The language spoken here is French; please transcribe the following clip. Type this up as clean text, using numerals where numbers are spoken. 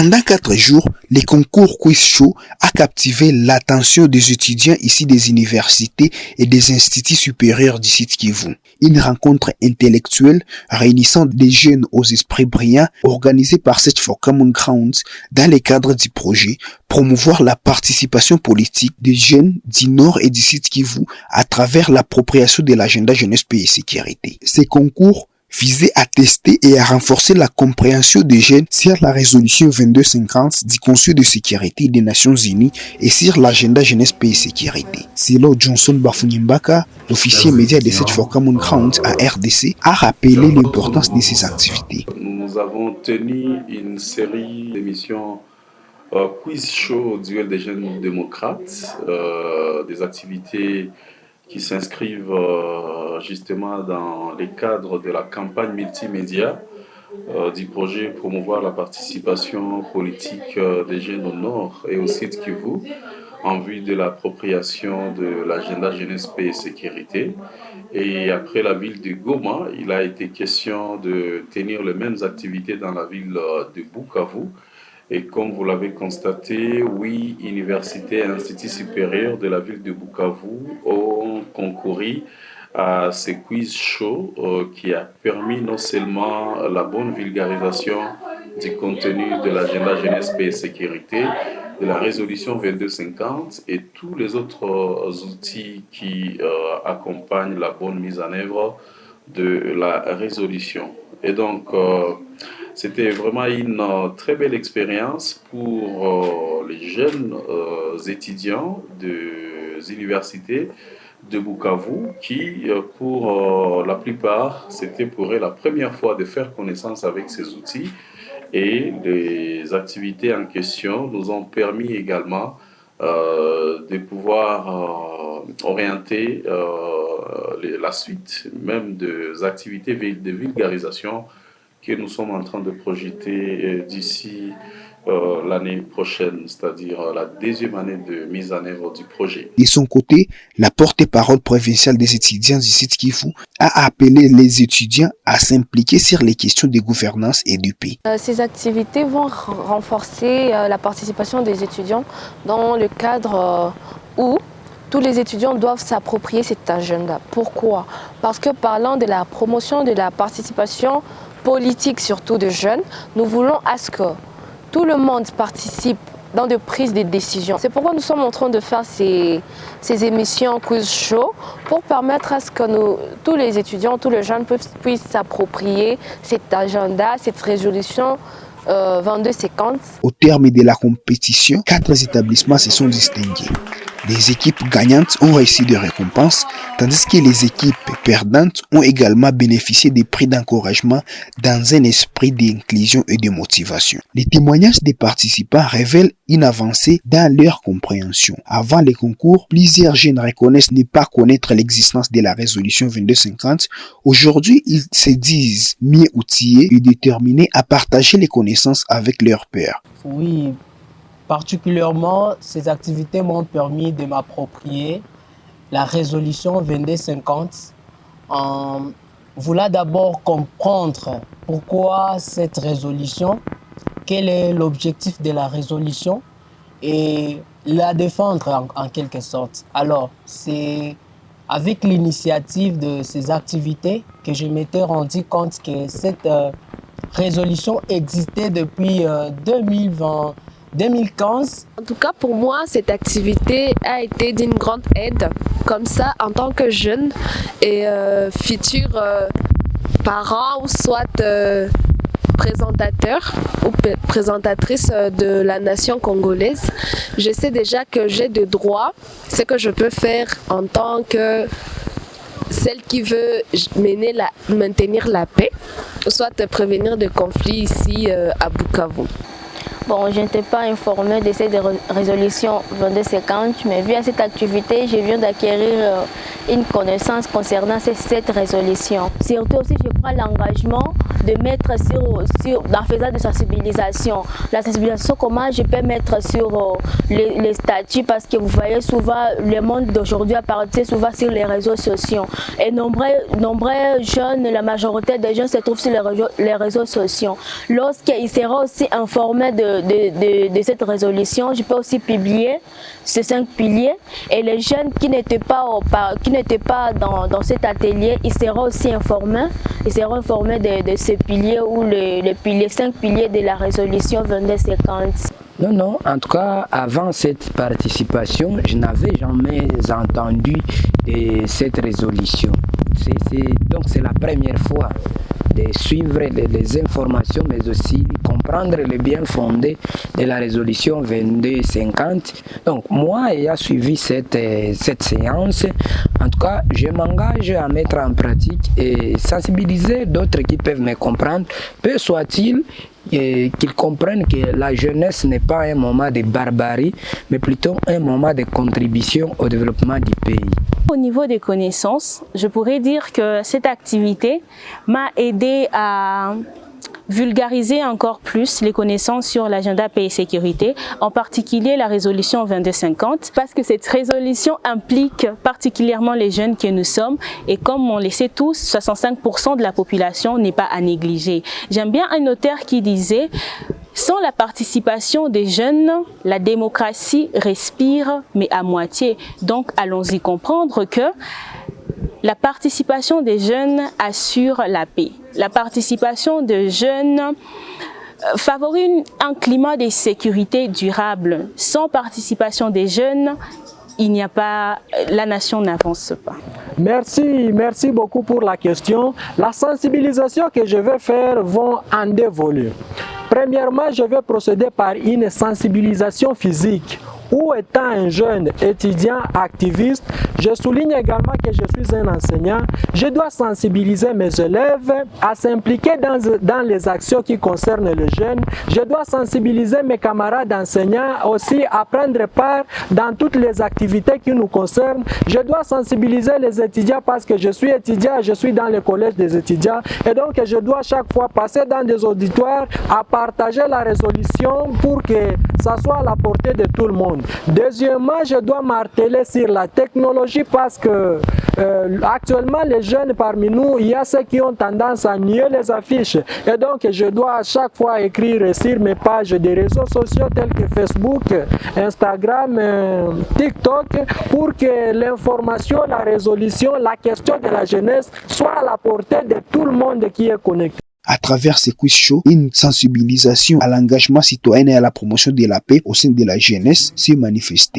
Pendant 4 jours, le concours Quiz Show a captivé l'attention des étudiants ici des universités et des instituts supérieurs du Sud Kivu. Une rencontre intellectuelle réunissant des jeunes aux esprits brillants organisée par Search for Common Ground dans le cadre du projet promouvoir la participation politique des jeunes du Nord et du Sud Kivu à travers l'appropriation de l'agenda jeunesse, paix et sécurité. Ces concours visait à tester et à renforcer la compréhension des jeunes sur la résolution 2250 du Conseil de sécurité des Nations Unies et sur l'agenda jeunesse, paix et sécurité. Selon Johnson Bafunimbaka, l'officier média de Search for Common Ground à RDC, a rappelé l'importance de ces activités. Nous avons tenu une série d'émissions Quiz Show Duel des jeunes démocrates, des activités qui s'inscrivent justement dans les cadres de la campagne multimédia du projet promouvoir la participation politique des jeunes au Nord et au Sud Kivu en vue de l'appropriation de l'agenda jeunesse, paix et sécurité. Et après la ville de Goma, il a été question de tenir les mêmes activités dans la ville de Bukavu. Et comme vous l'avez constaté, 8 universités et instituts supérieurs de la ville de Bukavu ont concouru à ce quiz show qui a permis non seulement la bonne vulgarisation du contenu de l'agenda jeunesse, paix et sécurité, de la résolution 2250 et tous les autres outils qui accompagnent la bonne mise en œuvre de la résolution. Et donc, c'était vraiment une très belle expérience pour les jeunes étudiants des universités de Bukavu qui, pour la plupart, c'était pour eux la première fois de faire connaissance avec ces outils. Et les activités en question nous ont permis également de pouvoir orienter la suite même des activités de vulgarisation que nous sommes en train de projeter d'ici l'année prochaine, c'est-à-dire la deuxième année de mise en œuvre du projet. De son côté, la porte-parole provinciale des étudiants du Sud Kivu a appelé les étudiants à s'impliquer sur les questions de gouvernance et du pays. Ces activités vont renforcer la participation des étudiants dans le cadre où tous les étudiants doivent s'approprier cet agenda. Pourquoi? Parce que parlant de la promotion de la participation politique, surtout de jeunes, nous voulons à ce que tout le monde participe dans des prises de décisions. C'est pourquoi nous sommes en train de faire ces émissions Quiz Show pour permettre à ce que tous les étudiants, tous les jeunes puissent s'approprier cet agenda, cette résolution 2250. Au terme de la compétition, 4 établissements se sont distingués. Les équipes gagnantes ont reçu des récompenses, tandis que les équipes perdantes ont également bénéficié des prix d'encouragement dans un esprit d'inclusion et de motivation. Les témoignages des participants révèlent une avancée dans leur compréhension. Avant les concours, plusieurs jeunes reconnaissent ne pas connaître l'existence de la résolution 2250. Aujourd'hui, ils se disent mieux outillés et déterminés à partager les connaissances avec leurs pairs. Oui. Particulièrement, ces activités m'ont permis de m'approprier la résolution 2250 en voulant d'abord comprendre pourquoi cette résolution, quel est l'objectif de la résolution et la défendre en quelque sorte. Alors, c'est avec l'initiative de ces activités que je m'étais rendu compte que cette résolution existait depuis 2015. En tout cas, pour moi, cette activité a été d'une grande aide. Comme ça, en tant que jeune et futur parent ou soit présentateur ou présentatrice de la nation congolaise, je sais déjà que j'ai des droits, ce que je peux faire en tant que celle qui veut maintenir la paix, ou soit prévenir des conflits ici à Bukavu. Bon, je n'étais pas informée de cette résolution 2250, mais via cette activité, je viens d'acquérir une connaissance concernant cette résolution. Surtout aussi, je prends l'engagement de mettre en faisant de sensibilisation. La sensibilisation, comment je peux mettre sur les statuts, parce que vous voyez souvent, le monde d'aujourd'hui appartient souvent sur les réseaux sociaux. Et nombreux jeunes, la majorité des jeunes se trouvent sur les réseaux sociaux. Lorsqu'ils seront aussi informés de cette résolution, je peux aussi publier ces 5 piliers, et les jeunes qui n'étaient pas dans cet atelier, ils seront aussi informés. Ils seront informés de ces piliers ou les 5 piliers de la résolution 2250. Non, en tout cas, avant cette participation, je n'avais jamais entendu de cette résolution. Donc c'est la première fois de suivre les informations, mais aussi comprendre le bien fondé de la résolution 2250. Donc moi, ayant suivi cette séance, en tout cas, je m'engage à mettre en pratique et sensibiliser d'autres qui peuvent me comprendre, peu soit-il, et qu'ils comprennent que la jeunesse n'est pas un moment de barbarie, mais plutôt un moment de contribution au développement du pays. Au niveau des connaissances, je pourrais dire que cette activité m'a aidé à vulgariser encore plus les connaissances sur l'agenda paix et sécurité, en particulier la résolution 2250, parce que cette résolution implique particulièrement les jeunes que nous sommes, et comme on le sait tous, 65% de la population n'est pas à négliger. J'aime bien un auteur qui disait: sans la participation des jeunes, la démocratie respire, mais à moitié. Donc allons-y comprendre que la participation des jeunes assure la paix. La participation des jeunes favorise un climat de sécurité durable. Sans participation des jeunes, la nation n'avance pas. Merci beaucoup pour la question. La sensibilisation que je vais faire vont en 2 volets. Premièrement, je vais procéder par une sensibilisation physique, où étant un jeune étudiant activiste, je souligne également que je suis un enseignant. Je dois sensibiliser mes élèves à s'impliquer dans les actions qui concernent les jeunes. Je dois sensibiliser mes camarades enseignants aussi à prendre part dans toutes les activités qui nous concernent. Je dois sensibiliser les étudiants parce que je suis étudiant, je suis dans le collège des étudiants, et donc je dois chaque fois passer dans des auditoires à partager la résolution pour que ça soit à la portée de tout le monde. Deuxièmement, je dois marteler sur la technologie parce que actuellement les jeunes parmi nous, il y a ceux qui ont tendance à nier les affiches, et donc je dois à chaque fois écrire sur mes pages des réseaux sociaux tels que Facebook, Instagram, TikTok, pour que l'information, la résolution, la question de la jeunesse soit à la portée de tout le monde qui est connecté. À travers ces quiz shows, une sensibilisation à l'engagement citoyen et à la promotion de la paix au sein de la jeunesse s'est manifestée.